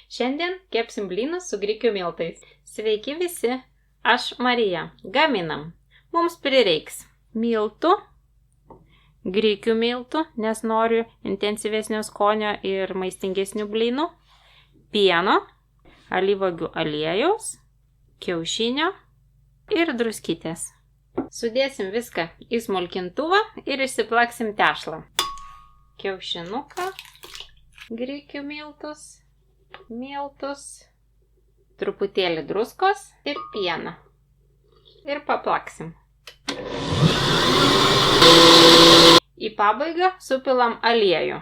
Šiandien kepsim blynus su grikių miltais. Sveiki visi, aš Marija. Gaminam. Mums prireiks miltų, grikių miltų, nes noriu intensyvesnio skonio ir maistingesnių blynų, pieno, alyvuogių aliejaus, kiaušinio ir druskytės. Sudėsim viską į smulkintuvą ir išsiplaksim tešlą. Kiaušinuką, grikių miltus, truputėlį druskos ir pieną. Ir paplaksim. Į pabaigą supilam aliejų.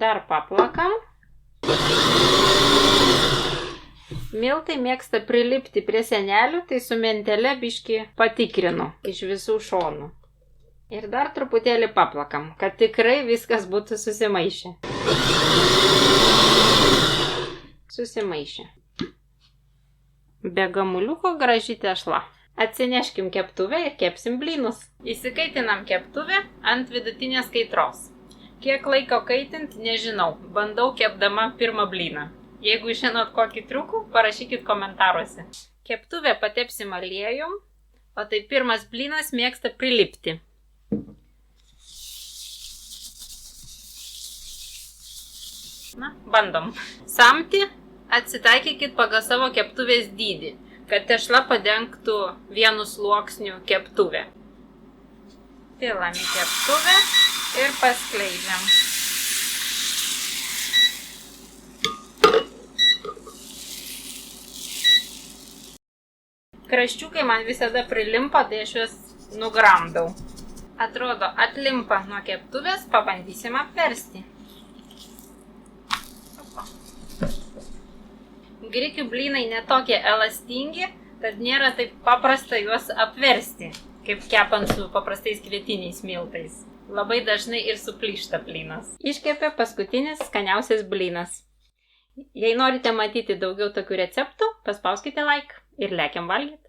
Dar paplakam. Miltai mėgsta prilipti prie senelių, tai su mentele biškį patikrinu iš visų šonų. Ir dar truputėlį paplakam, kad tikrai viskas būtų susimaišę. Be gamuliuko graži tešla. Atsineškim keptuvę ir kepsim blynus. Įsikaitinam keptuvę ant vidutinės kaitros. Kiek laiko kaitint, nežinau. Bandau kepdama pirmą blyną. Jeigu žinot kokį triukų, parašykit komentaruose. Keptuvę patepsim aliejum, o tai pirmas blynas mėgsta prilipti. Na, bandom. Samtį atsitaikykit pagal savo keptuvės dydį, kad tešla padengtų vienu sluoksniu keptuvę. Pilam į keptuvę ir paskleidžiam. Kraščiukai man visada prilimpa, tai aš juos nugramdau. Atrodo, atlimpa nuo keptuvės, pabandysim apversti. Grikių blynai netokie elastingi, tad nėra taip paprasta juos apversti, kaip kepant su paprastais kvietiniais miltais. Labai dažnai ir suplyšta blynas. Iškepė paskutinis skaniausias blynas. Jei norite matyti daugiau tokių receptų, paspauskite like ir lekiam valgyt.